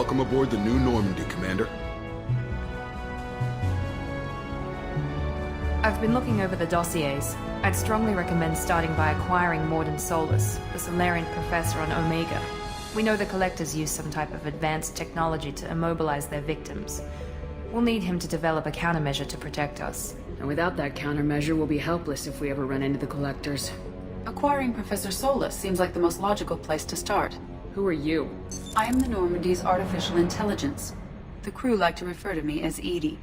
Welcome aboard the new Normandy, Commander. I've been looking over the dossiers. I'd strongly recommend starting by acquiring Morden Solus, the Solarian professor on Omega. We know the Collectors use some type of advanced technology to immobilize their victims. We'll need him to develop a countermeasure to protect us. And without that countermeasure, we'll be helpless if we ever run into the Collectors. Acquiring Professor Solus seems like the most logical place to start. Who are you? I am the Normandy's artificial intelligence. The crew like to refer to me as Edie.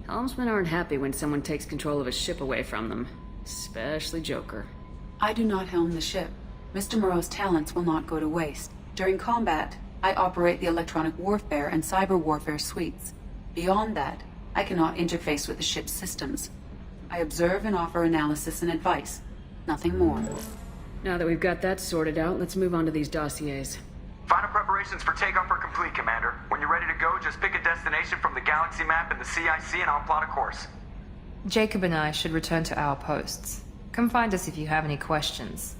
Helmsmen aren't happy when someone takes control of a ship away from them. Especially Joker. I do not helm the ship. Mr. Moreau's talents will not go to waste. During combat, I operate the electronic warfare and cyber warfare suites. Beyond that, I cannot interface with the ship's systems. I observe and offer analysis and advice. Nothing more. Now that we've got that sorted out, let's move on to these dossiers. Final preparations for takeoff are complete, Commander. When you're ready to go, just pick a destination from the galaxy map in the CIC and I'll plot a course. Jacob and I should return to our posts. Come find us if you have any questions.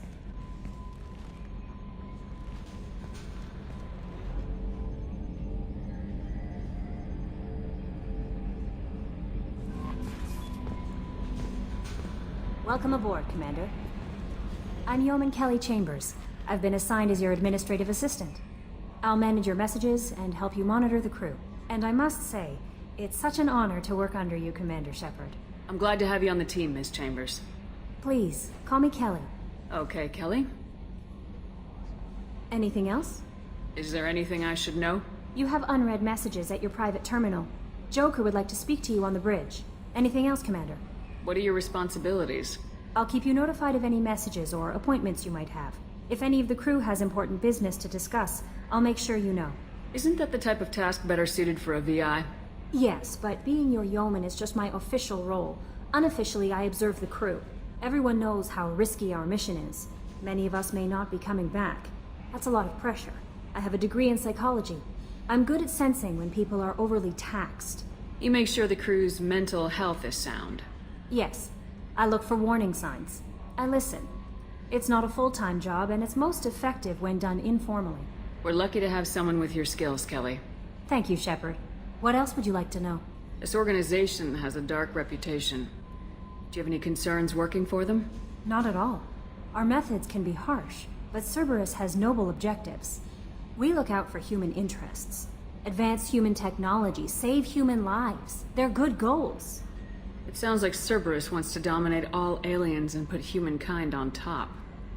Welcome aboard, Commander. I'm Yeoman Kelly Chambers. I've been assigned as your administrative assistant. I'll manage your messages and help you monitor the crew. And I must say, it's such an honor to work under you, Commander Shepard. I'm glad to have you on the team, Ms. Chambers. Please, call me Kelly. Okay, Kelly. Anything else? Is there anything I should know? You have unread messages at your private terminal. Joker would like to speak to you on the bridge. Anything else, Commander? What are your responsibilities? I'll keep you notified of any messages or appointments you might have. If any of the crew has important business to discuss, I'll make sure you know. Isn't that the type of task better suited for a VI? Yes, but being your yeoman is just my official role. Unofficially, I observe the crew. Everyone knows how risky our mission is. Many of us may not be coming back. That's a lot of pressure. I have a degree in psychology. I'm good at sensing when people are overly taxed. You make sure the crew's mental health is sound. Yes. I look for warning signs. I listen. It's not a full-time job, and it's most effective when done informally. We're lucky to have someone with your skills, Kelly. Thank you, Shepard. What else would you like to know? This organization has a dark reputation. Do you have any concerns working for them? Not at all. Our methods can be harsh, but Cerberus has noble objectives. We look out for human interests. Advance human technology, save human lives. They're good goals. It sounds like Cerberus wants to dominate all aliens and put humankind on top.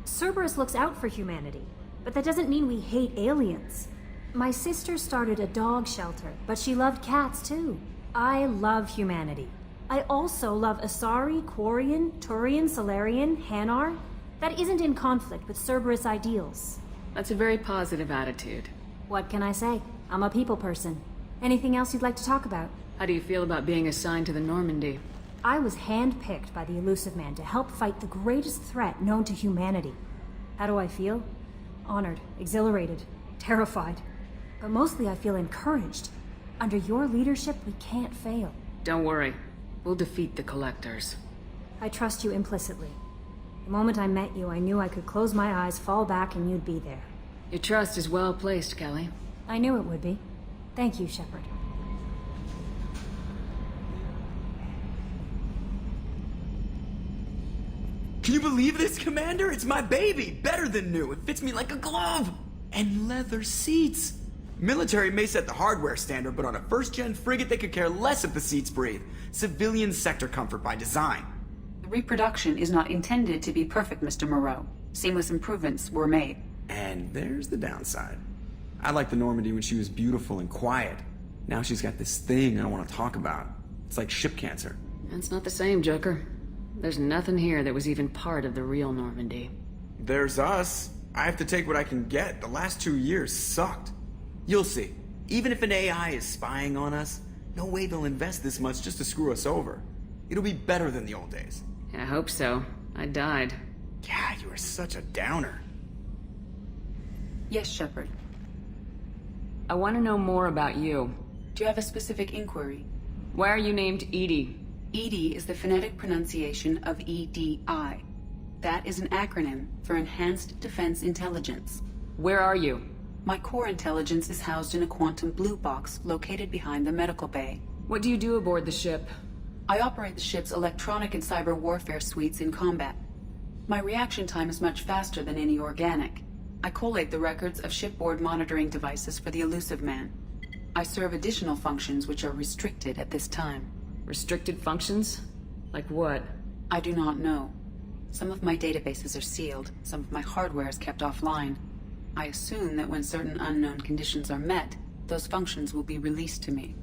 Cerberus looks out for humanity, but that doesn't mean we hate aliens. My sister started a dog shelter, but she loved cats too. I love humanity. I also love Asari, Quarian, Turian, Solarian, Hanar. That isn't in conflict with Cerberus ideals. That's a very positive attitude. What can I say? I'm a people person. Anything else you'd like to talk about? How do you feel about being assigned to the Normandy? I was handpicked by the Elusive Man to help fight the greatest threat known to humanity. How do I feel? Honored, exhilarated, terrified. But mostly I feel encouraged. Under your leadership, we can't fail. Don't worry. We'll defeat the Collectors. I trust you implicitly. The moment I met you, I knew I could close my eyes, fall back, and you'd be there. Your trust is well placed, Kelly. I knew it would be. Thank you, Shepard. Can you believe this, Commander? It's my baby! Better than new. It fits me like a glove! And leather seats! Military may set the hardware standard, but on a first-gen frigate, they could care less if the seats breathe. Civilian sector comfort by design. The reproduction is not intended to be perfect, Mr. Moreau. Seamless improvements were made. And there's the downside. I liked the Normandy when she was beautiful and quiet. Now she's got this thing I want to talk about. It's like ship cancer. That's not the same, Joker. There's nothing here that was even part of the real Normandy. There's us. I have to take what I can get. The last 2 years sucked. You'll see. Even if an AI is spying on us, no way they'll invest this much just to screw us over. It'll be better than the old days. I hope so. I died. Yeah, you are such a downer. Yes, Shepard. I want to know more about you. Do you have a specific inquiry? Why are you named Edie? EDI is the phonetic pronunciation of EDI. That is an acronym for Enhanced Defense Intelligence. Where are you? My core intelligence is housed in a quantum blue box located behind the medical bay. What do you do aboard the ship? I operate the ship's electronic and cyber warfare suites in combat. My reaction time is much faster than any organic. I collate the records of shipboard monitoring devices for the Elusive Man. I serve additional functions which are restricted at this time. Restricted functions? Like what? I do not know. Some of my databases are sealed, some of my hardware is kept offline. I assume that when certain unknown conditions are met, those functions will be released to me.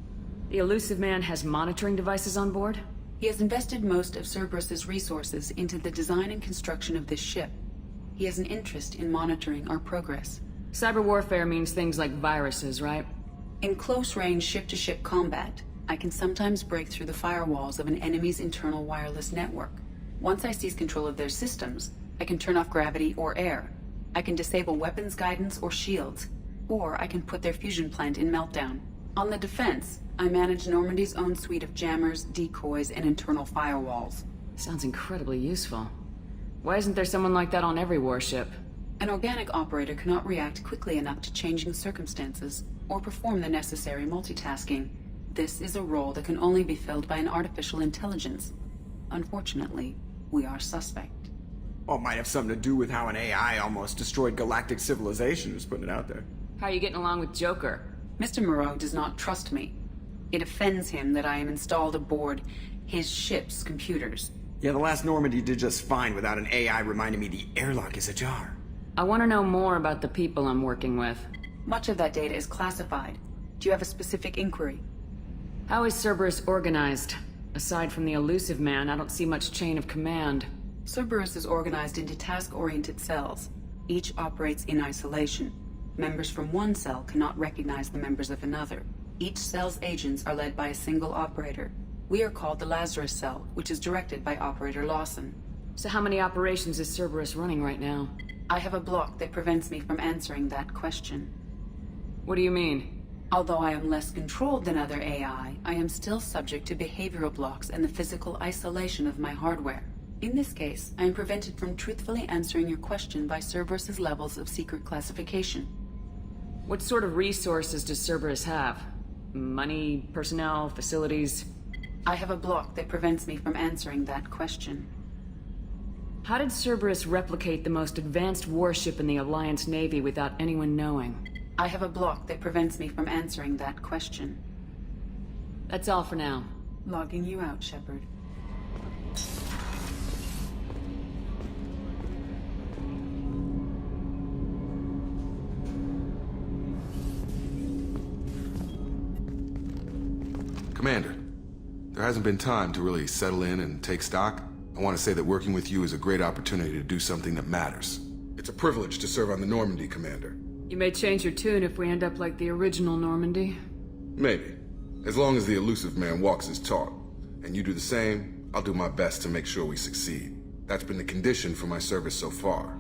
The Elusive Man has monitoring devices on board? He has invested most of Cerberus's resources into the design and construction of this ship. He has an interest in monitoring our progress. Cyber warfare means things like viruses, right? In close-range ship-to-ship combat, I can sometimes break through the firewalls of an enemy's internal wireless network. Once I seize control of their systems, I can turn off gravity or air. I can disable weapons guidance or shields, or I can put their fusion plant in meltdown. On the defense, I manage Normandy's own suite of jammers, decoys, and internal firewalls. Sounds incredibly useful. Why isn't there someone like that on every warship? An organic operator cannot react quickly enough to changing circumstances, or perform the necessary multitasking. This is a role that can only be filled by an artificial intelligence. Unfortunately, we are suspect. Well, it might have something to do with how an AI almost destroyed galactic civilization, just putting it out there. How are you getting along with Joker? Mr. Moreau does not trust me. It offends him that I am installed aboard his ship's computers. Yeah, the last Normandy did just fine without an AI reminding me the airlock is ajar. I want to know more about the people I'm working with. Much of that data is classified. Do you have a specific inquiry? How is Cerberus organized? Aside from the Elusive Man, I don't see much chain of command. Cerberus is organized into task-oriented cells. Each operates in isolation. Members from one cell cannot recognize the members of another. Each cell's agents are led by a single operator. We are called the Lazarus Cell, which is directed by Operator Lawson. So how many operations is Cerberus running right now? I have a block that prevents me from answering that question. What do you mean? Although I am less controlled than other AI, I am still subject to behavioral blocks and the physical isolation of my hardware. In this case, I am prevented from truthfully answering your question by Cerberus's levels of secret classification. What sort of resources does Cerberus have? Money, personnel, facilities? I have a block that prevents me from answering that question. How did Cerberus replicate the most advanced warship in the Alliance Navy without anyone knowing? I have a block that prevents me from answering that question. That's all for now. Logging you out, Shepard. Commander, there hasn't been time to really settle in and take stock. I want to say that working with you is a great opportunity to do something that matters. It's a privilege to serve on the Normandy, Commander. You may change your tune if we end up like the original Normandy. Maybe. As long as the Elusive Man walks his talk. And you do the same, I'll do my best to make sure we succeed. That's been the condition for my service so far.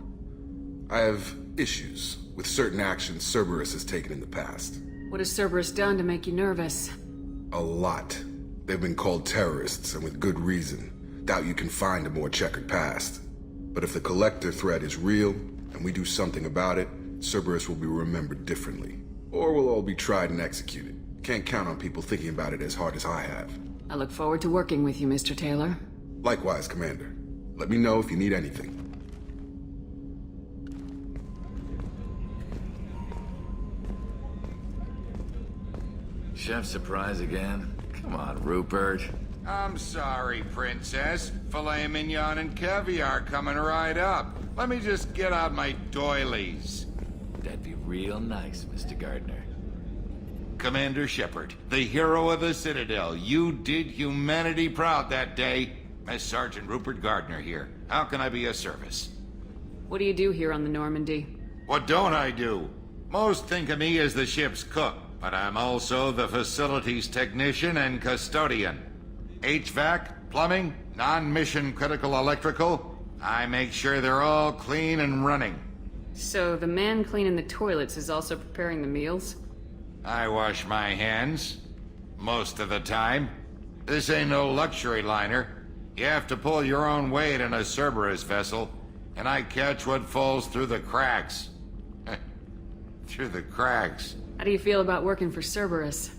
I have issues with certain actions Cerberus has taken in the past. What has Cerberus done to make you nervous? A lot. They've been called terrorists, and with good reason. Doubt you can find a more checkered past. But if the Collector threat is real, and we do something about it, Cerberus will be remembered differently. Or we'll all be tried and executed. Can't count on people thinking about it as hard as I have. I look forward to working with you, Mr. Taylor. Likewise, Commander. Let me know if you need anything. Chef surprise again? Come on, Rupert. I'm sorry, Princess. Filet mignon and caviar coming right up. Let me just get out my doilies. That'd be real nice, Mr. Gardner. Commander Shepard, the hero of the Citadel. You did humanity proud that day. As Sergeant Rupert Gardner here. How can I be of service? What do you do here on the Normandy? What don't I do? Most think of me as the ship's cook, but I'm also the facilities technician and custodian. HVAC, plumbing, non-mission critical electrical. I make sure they're all clean and running. So the man cleaning the toilets is also preparing the meals? I wash my hands. Most of the time. This ain't no luxury liner. You have to pull your own weight in a Cerberus vessel, and I catch what falls through the cracks. through the cracks. How do you feel about working for Cerberus?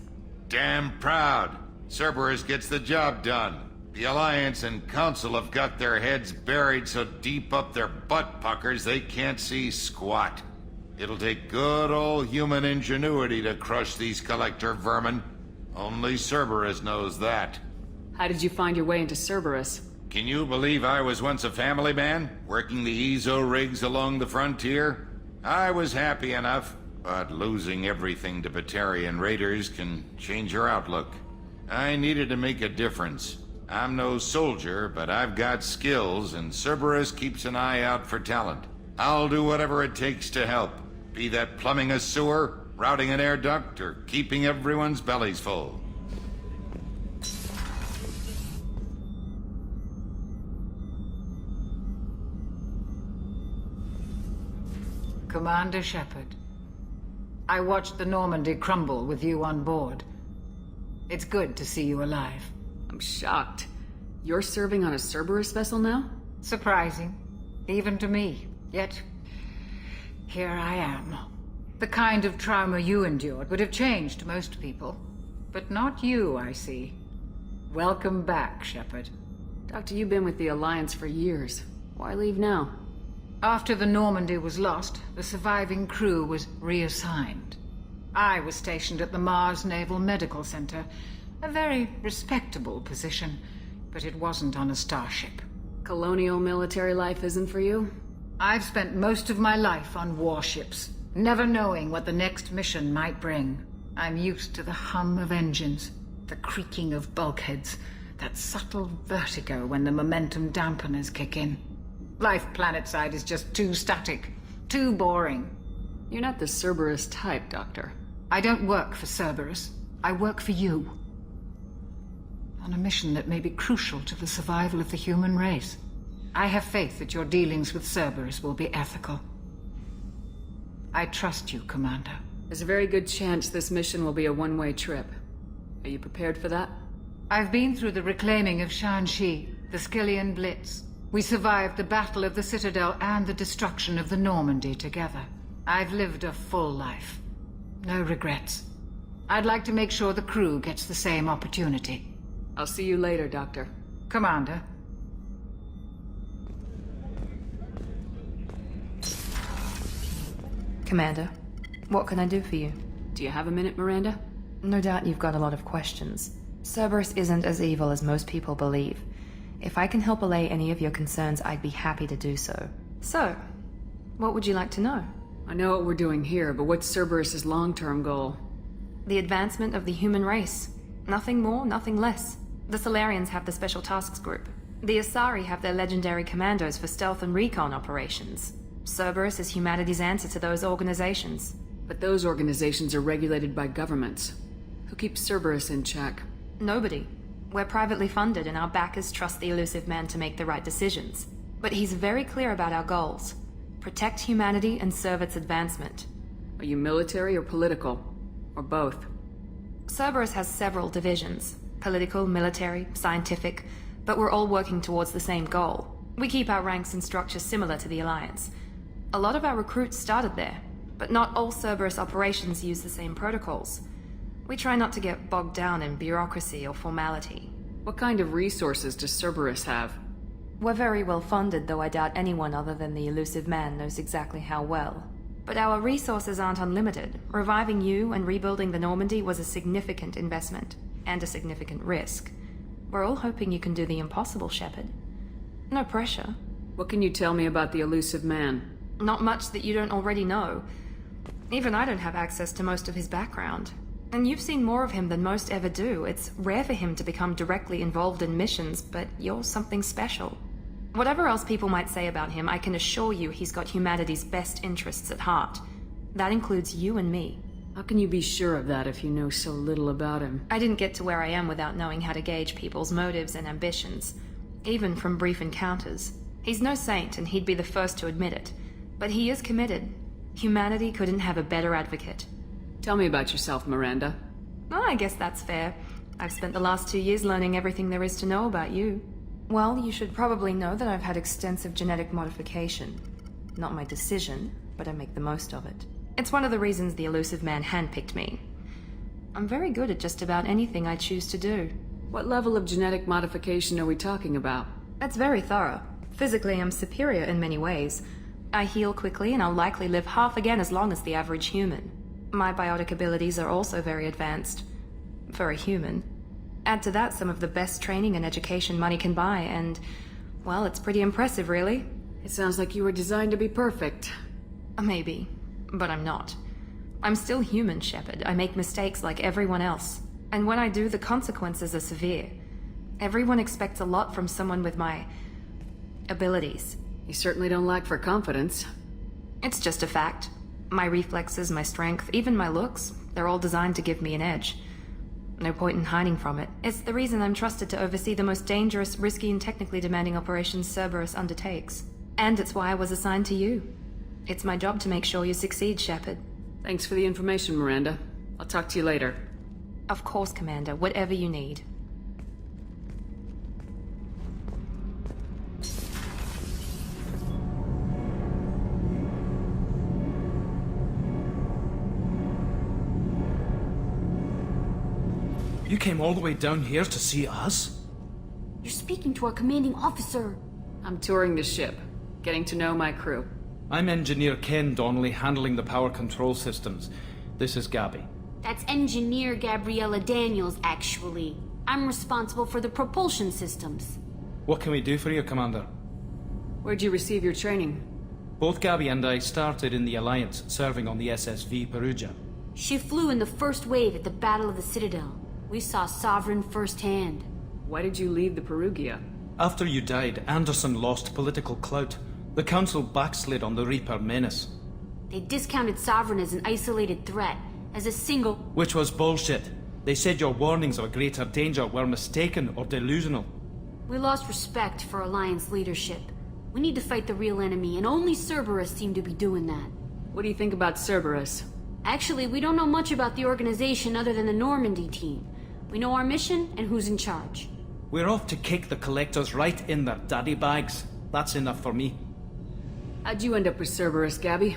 Damn proud. Cerberus gets the job done. The Alliance and Council have got their heads buried so deep up their butt puckers they can't see squat. It'll take good old human ingenuity to crush these collector vermin. Only Cerberus knows that. How did you find your way into Cerberus? Can you believe I was once a family man, working the Ezo rigs along the frontier? I was happy enough, but losing everything to Batarian raiders can change your outlook. I needed to make a difference. I'm no soldier, but I've got skills, and Cerberus keeps an eye out for talent. I'll do whatever it takes to help, be that plumbing a sewer, routing an air duct, or keeping everyone's bellies full. Commander Shepard, I watched the Normandy crumble with you on board. It's good to see you alive. I'm shocked. You're serving on a Cerberus vessel now? Surprising, even to me. Yet, here I am. The kind of trauma you endured would have changed most people. But not you, I see. Welcome back, Shepard. Doctor, you've been with the Alliance for years. Why leave now? After the Normandy was lost, the surviving crew was reassigned. I was stationed at the Mars Naval Medical Center, a very respectable position, but it wasn't on a starship. Colonial military life isn't for you? I've spent most of my life on warships, never knowing what the next mission might bring. I'm used to the hum of engines, the creaking of bulkheads, that subtle vertigo when the momentum dampeners kick in. Life planetside is just too static, too boring. You're not the Cerberus type, Doctor. I don't work for Cerberus. I work for you. On a mission that may be crucial to the survival of the human race. I have faith that your dealings with Cerberus will be ethical. I trust you, Commander. There's a very good chance this mission will be a one-way trip. Are you prepared for that? I've been through the reclaiming of Shanxi, the Skillian Blitz. We survived the Battle of the Citadel and the destruction of the Normandy together. I've lived a full life. No regrets. I'd like to make sure the crew gets the same opportunity. I'll see you later, Doctor. Commander. Commander, what can I do for you? Do you have a minute, Miranda? No doubt you've got a lot of questions. Cerberus isn't as evil as most people believe. If I can help allay any of your concerns, I'd be happy to do so. So, what would you like to know? I know what we're doing here, but what's Cerberus's long-term goal? The advancement of the human race. Nothing more, nothing less. The Solarians have the Special Tasks Group. The Asari have their legendary commandos for stealth and recon operations. Cerberus is humanity's answer to those organizations. But those organizations are regulated by governments. Who keeps Cerberus in check? Nobody. We're privately funded and our backers trust the elusive man to make the right decisions. But he's very clear about our goals. Protect humanity and serve its advancement. Are you military or political? Or both? Cerberus has several divisions. Political, military, scientific, but we're all working towards the same goal. We keep our ranks and structure similar to the Alliance. A lot of our recruits started there, but not all Cerberus operations use the same protocols. We try not to get bogged down in bureaucracy or formality. What kind of resources does Cerberus have? We're very well funded, though I doubt anyone other than the elusive man knows exactly how well. But our resources aren't unlimited. Reviving you and rebuilding the Normandy was a significant investment, and a significant risk. We're all hoping you can do the impossible, Shepard. No pressure. What can you tell me about the elusive man? Not much that you don't already know. Even I don't have access to most of his background. And you've seen more of him than most ever do. It's rare for him to become directly involved in missions, but you're something special. Whatever else people might say about him, I can assure you he's got humanity's best interests at heart. That includes you and me. How can you be sure of that if you know so little about him? I didn't get to where I am without knowing how to gauge people's motives and ambitions, even from brief encounters. He's no saint, and he'd be the first to admit it. But he is committed. Humanity couldn't have a better advocate. Tell me about yourself, Miranda. Oh, I guess that's fair. I've spent the last 2 years learning everything there is to know about you. Well, you should probably know that I've had extensive genetic modification. Not my decision, but I make the most of it. It's one of the reasons the elusive man handpicked me. I'm very good at just about anything I choose to do. What level of genetic modification are we talking about? That's very thorough. Physically, I'm superior in many ways. I heal quickly, and I'll likely live half again as long as the average human. My biotic abilities are also very advanced. For a human. Add to that some of the best training and education money can buy, and, well, it's pretty impressive, really. It sounds like you were designed to be perfect. Maybe, but I'm not. I'm still human, Shepard. I make mistakes like everyone else. And when I do, the consequences are severe. Everyone expects a lot from someone with my abilities. You certainly don't lack for confidence. It's just a fact. My reflexes, my strength, even my looks, they're all designed to give me an edge. No point in hiding from it. It's the reason I'm trusted to oversee the most dangerous, risky, and technically demanding operations Cerberus undertakes. And it's why I was assigned to you. It's my job to make sure you succeed, Shepard. Thanks for the information, Miranda. I'll talk to you later. Of course, Commander. Whatever you need. You came all the way down here to see us? You're speaking to our commanding officer. I'm touring the ship, getting to know my crew. I'm Engineer Ken Donnelly, handling the power control systems. This is Gabby. That's Engineer Gabriella Daniels, actually. I'm responsible for the propulsion systems. What can we do for you, Commander? Where'd you receive your training? Both Gabby and I started in the Alliance, serving on the SSV Perugia. She flew in the first wave at the Battle of the Citadel. We saw Sovereign firsthand. Why did you leave the Perugia? After you died, Anderson lost political clout. The Council backslid on the Reaper menace. They discounted Sovereign as an isolated threat, as a single... Which was bullshit. They said your warnings of a greater danger were mistaken or delusional. We lost respect for Alliance leadership. We need to fight the real enemy, and only Cerberus seem to be doing that. What do you think about Cerberus? Actually, we don't know much about the organization other than the Normandy team. We know our mission and who's in charge. We're off to kick the Collectors right in their daddy bags. That's enough for me. How'd you end up with Cerberus, Gabby?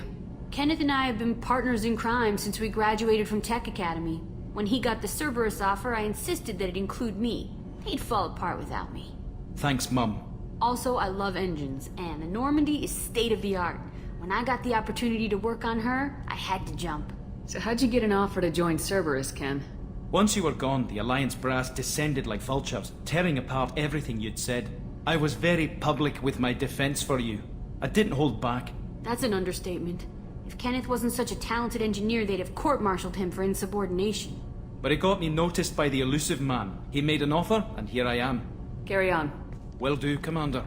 Kenneth and I have been partners in crime since we graduated from Tech Academy. When he got the Cerberus offer, I insisted that it include me. He'd fall apart without me. Thanks, Mum. Also, I love engines, and the Normandy is state-of-the-art. When I got the opportunity to work on her, I had to jump. So how'd you get an offer to join Cerberus, Ken? Once you were gone, the Alliance brass descended like vultures, tearing apart everything you'd said. I was very public with my defense for you. I didn't hold back. That's an understatement. If Kenneth wasn't such a talented engineer, they'd have court-martialed him for insubordination. But it got me noticed by the elusive man. He made an offer, and here I am. Carry on. Will do, Commander.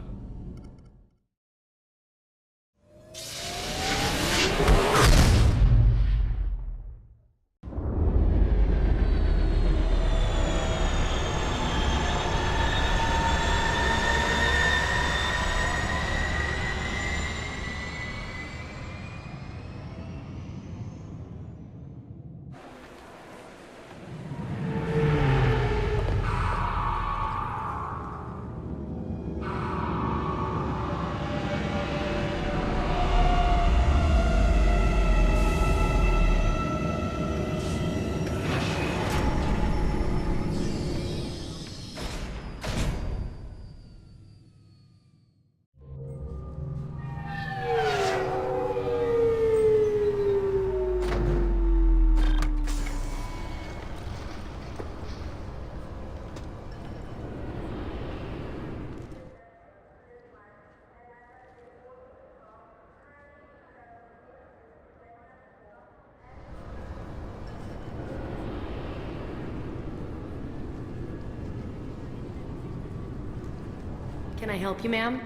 Can I help you, ma'am?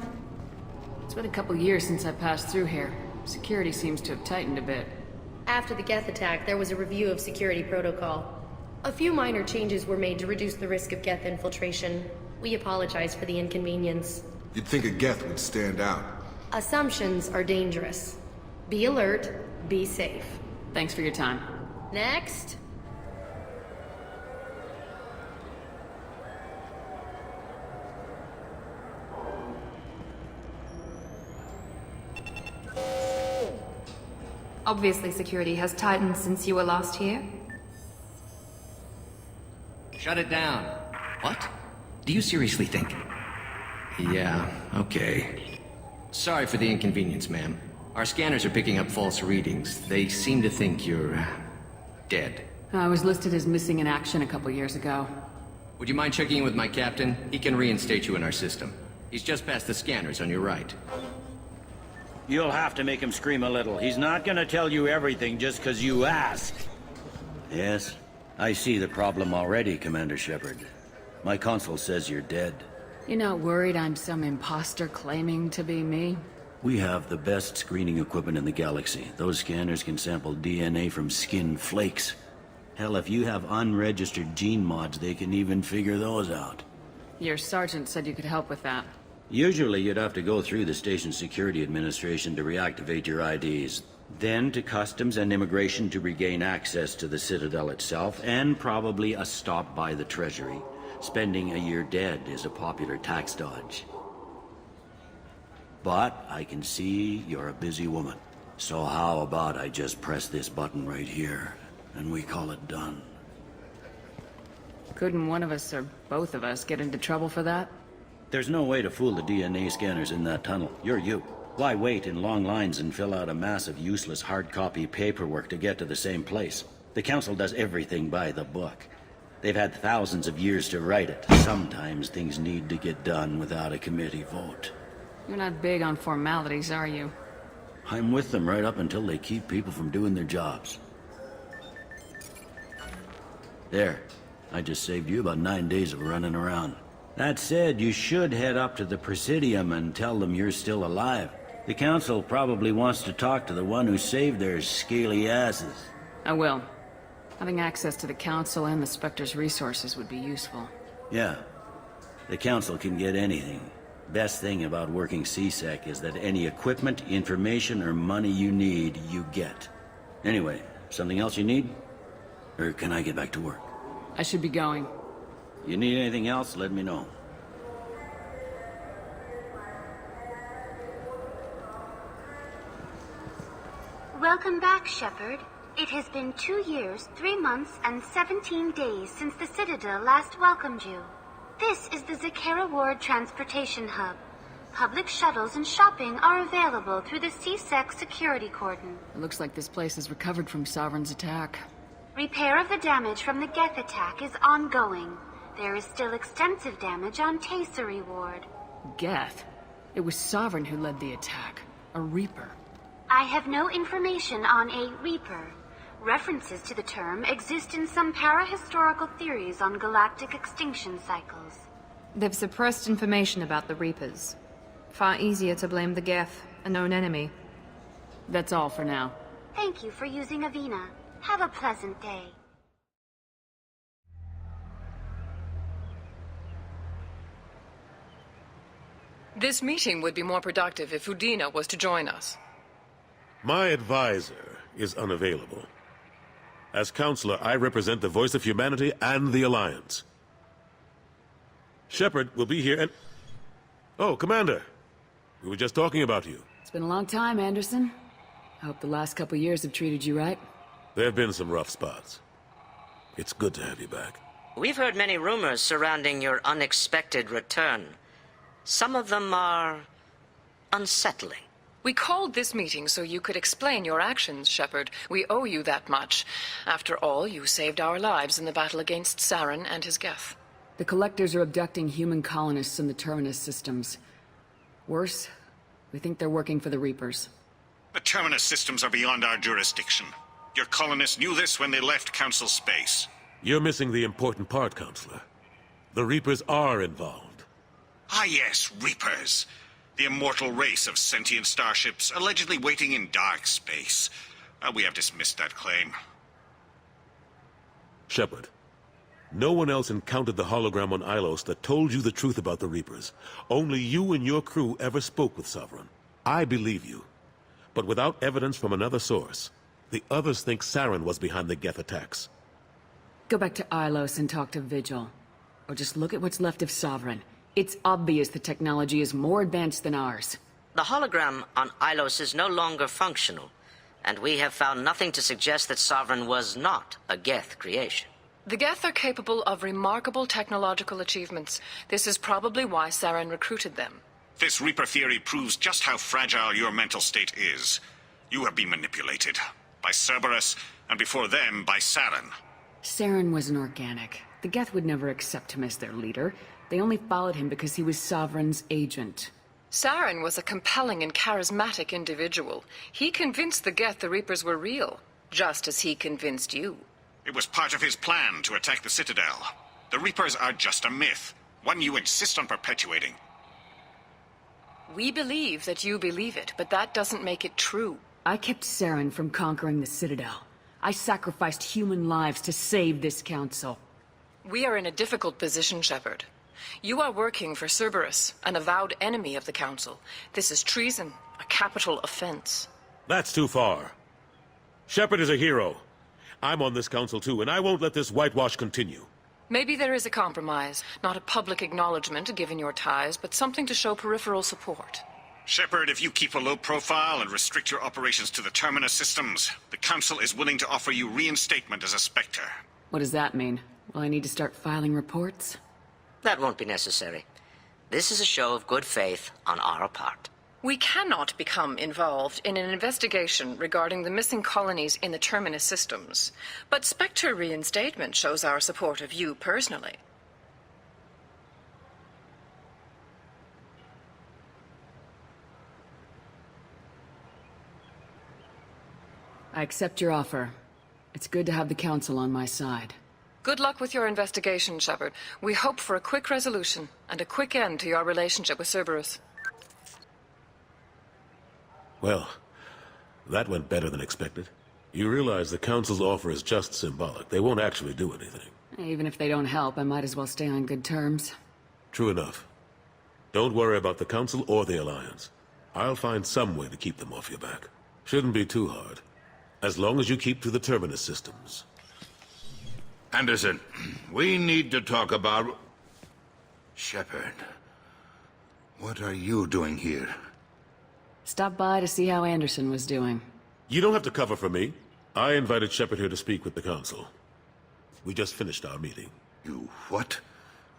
It's been a couple years since I passed through here. Security seems to have tightened a bit. After the Geth attack, there was a review of security protocol. A few minor changes were made to reduce the risk of Geth infiltration. We apologize for the inconvenience. You'd think a Geth would stand out. Assumptions are dangerous. Be alert, be safe. Thanks for your time. Next. Obviously, security has tightened since you were last here. Shut it down. What? Do you seriously think? Yeah, okay. Sorry for the inconvenience, ma'am. Our scanners are picking up false readings. They seem to think you're... dead. I was listed as missing in action a couple years ago. Would you mind checking in with my captain? He can reinstate you in our system. He's just past the scanners on your right. You'll have to make him scream a little. He's not gonna tell you everything just because you ask. Yes, I see the problem already, Commander Shepard. My console says you're dead. You're not worried I'm some imposter claiming to be me? We have the best screening equipment in the galaxy. Those scanners can sample DNA from skin flakes. Hell, if you have unregistered gene mods, they can even figure those out. Your sergeant said you could help with that. Usually you'd have to go through the Station Security Administration to reactivate your IDs. Then to Customs and Immigration to regain access to the Citadel itself, and probably a stop by the Treasury. Spending a year dead is a popular tax dodge. But I can see you're a busy woman. So how about I just press this button right here, and we call it done? Couldn't one of us or both of us get into trouble for that? There's no way to fool the DNA scanners in that tunnel. You're you. Why wait in long lines and fill out a massive useless hard copy paperwork to get to the same place? The Council does everything by the book. They've had thousands of years to write it. Sometimes things need to get done without a committee vote. You're not big on formalities, are you? I'm with them right up until they keep people from doing their jobs. There. I just saved you about 9 days of running around. That said, you should head up to the Presidium and tell them you're still alive. The Council probably wants to talk to the one who saved their scaly asses. I will. Having access to the Council and the Spectre's resources would be useful. Yeah. The Council can get anything. Best thing about working CSEC is that any equipment, information, or money you need, you get. Anyway, something else you need? Or can I get back to work? I should be going. You need anything else, let me know. Welcome back, Shepard. It has been 2 years, 3 months, and 17 days since the Citadel last welcomed you. This is the Zakera Ward Transportation Hub. Public shuttles and shopping are available through the CSEC security cordon. It looks like this place has recovered from Sovereign's attack. Repair of the damage from the Geth attack is ongoing. There is still extensive damage on Tasery Ward. Geth? It was Sovereign who led the attack. A Reaper. I have no information on a Reaper. References to the term exist in some para-historical theories on galactic extinction cycles. They've suppressed information about the Reapers. Far easier to blame the Geth, a known enemy. That's all for now. Thank you for using Avina. Have a pleasant day. This meeting would be more productive if Udina was to join us. My advisor is unavailable. As counselor, I represent the voice of humanity and the Alliance. Shepard will be here and... Oh, Commander. We were just talking about you. It's been a long time, Anderson. I hope the last couple years have treated you right. There have been some rough spots. It's good to have you back. We've heard many rumors surrounding your unexpected return. Some of them are unsettling. We called this meeting so you could explain your actions, Shepard. We owe you that much. After all, you saved our lives in the battle against Saren and his Geth. The Collectors are abducting human colonists in the Terminus systems. Worse, we think they're working for the Reapers. The Terminus systems are beyond our jurisdiction. Your colonists knew this when they left Council space. You're missing the important part, Counselor. The Reapers are involved. Ah yes, Reapers. The immortal race of sentient starships allegedly waiting in dark space. We have dismissed that claim. Shepard, no one else encountered the hologram on Ilos that told you the truth about the Reapers. Only you and your crew ever spoke with Sovereign. I believe you. But without evidence from another source, the others think Saren was behind the Geth attacks. Go back to Ilos and talk to Vigil. Or just look at what's left of Sovereign. It's obvious the technology is more advanced than ours. The hologram on Ilos is no longer functional. And we have found nothing to suggest that Sovereign was not a Geth creation. The Geth are capable of remarkable technological achievements. This is probably why Saren recruited them. This Reaper theory proves just how fragile your mental state is. You have been manipulated. By Cerberus, and before them, by Saren. Saren was an organic. The Geth would never accept him as their leader. They only followed him because he was Sovereign's agent. Saren was a compelling and charismatic individual. He convinced the Geth the Reapers were real, just as he convinced you. It was part of his plan to attack the Citadel. The Reapers are just a myth, one you insist on perpetuating. We believe that you believe it, but that doesn't make it true. I kept Saren from conquering the Citadel. I sacrificed human lives to save this council. We are in a difficult position, Shepard. You are working for Cerberus, an avowed enemy of the Council. This is treason, a capital offense. That's too far. Shepard is a hero. I'm on this council too, and I won't let this whitewash continue. Maybe there is a compromise. Not a public acknowledgement given your ties, but something to show peripheral support. Shepard, if you keep a low profile and restrict your operations to the Terminus systems, the Council is willing to offer you reinstatement as a Spectre. What does that mean? Will I need to start filing reports? That won't be necessary. This is a show of good faith on our part. We cannot become involved in an investigation regarding the missing colonies in the Terminus systems, but Spectre reinstatement shows our support of you personally. I accept your offer. It's good to have the Council on my side. Good luck with your investigation, Shepard. We hope for a quick resolution and a quick end to your relationship with Cerberus. Well, that went better than expected. You realize the Council's offer is just symbolic. They won't actually do anything. Even if they don't help, I might as well stay on good terms. True enough. Don't worry about the Council or the Alliance. I'll find some way to keep them off your back. Shouldn't be too hard. As long as you keep to the Terminus systems. Anderson, we need to talk about... Shepard, what are you doing here? Stop by to see how Anderson was doing. You don't have to cover for me. I invited Shepard here to speak with the Council. We just finished our meeting. You what?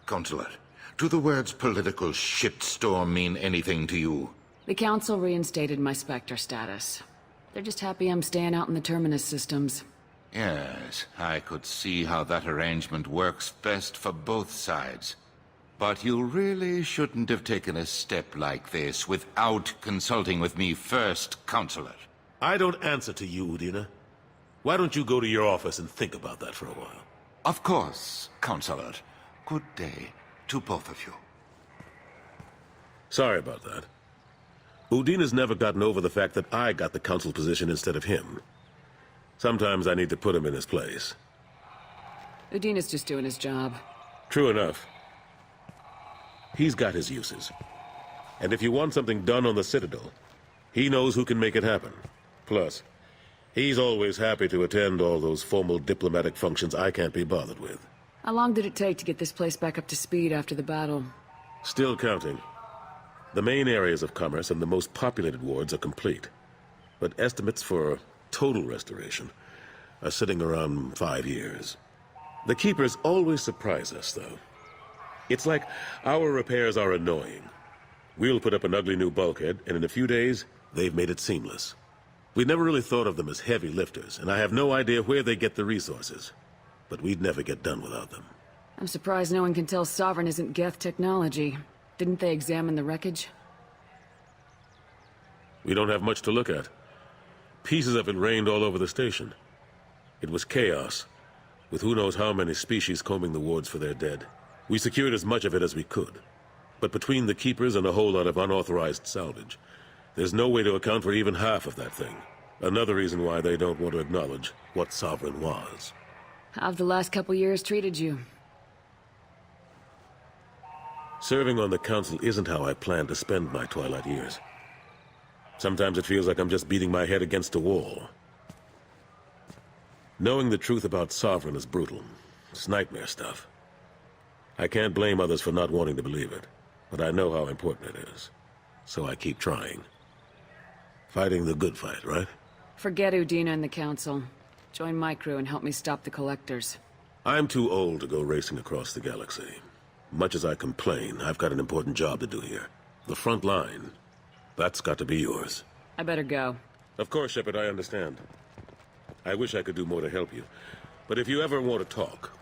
Counselor, do the words political shitstorm mean anything to you? The Council reinstated my Spectre status. They're just happy I'm staying out in the Terminus systems. Yes, I could see how that arrangement works best for both sides. But you really shouldn't have taken a step like this without consulting with me first, Counselor. I don't answer to you, Udina. Why don't you go to your office and think about that for a while? Of course, Counselor. Good day to both of you. Sorry about that. Udina's never gotten over the fact that I got the Council position instead of him. Sometimes I need to put him in his place. Udina's just doing his job. True enough. He's got his uses. And if you want something done on the Citadel, he knows who can make it happen. Plus, he's always happy to attend all those formal diplomatic functions I can't be bothered with. How long did it take to get this place back up to speed after the battle? Still counting. The main areas of commerce and the most populated wards are complete. But estimates for total restoration are sitting around 5 years. The Keepers always surprise us, though. It's like our repairs are annoying. We'll put up an ugly new bulkhead, and in a few days, they've made it seamless. We never really thought of them as heavy lifters, and I have no idea where they get the resources. But we'd never get done without them. I'm surprised no one can tell Sovereign isn't Geth technology. Didn't they examine the wreckage? We don't have much to look at. Pieces of it rained all over the station. It was chaos, with who knows how many species combing the wards for their dead. We secured as much of it as we could. But between the Keepers and a whole lot of unauthorized salvage, there's no way to account for even half of that thing. Another reason why they don't want to acknowledge what Sovereign was. How have the last couple years treated you? Serving on the Council isn't how I plan to spend my twilight years. Sometimes it feels like I'm just beating my head against a wall. Knowing the truth about Sovereign is brutal. It's nightmare stuff. I can't blame others for not wanting to believe it, but I know how important it is. So I keep trying. Fighting the good fight, right? Forget Udina and the Council. Join my crew and help me stop the Collectors. I'm too old to go racing across the galaxy. Much as I complain, I've got an important job to do here. The front line. That's got to be yours. I better go. Of course, Shepard, I understand. I wish I could do more to help you. But if you ever want to talk,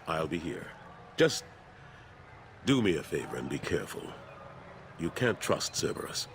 I'll be here. Just do me a favor and be careful. You can't trust Cerberus.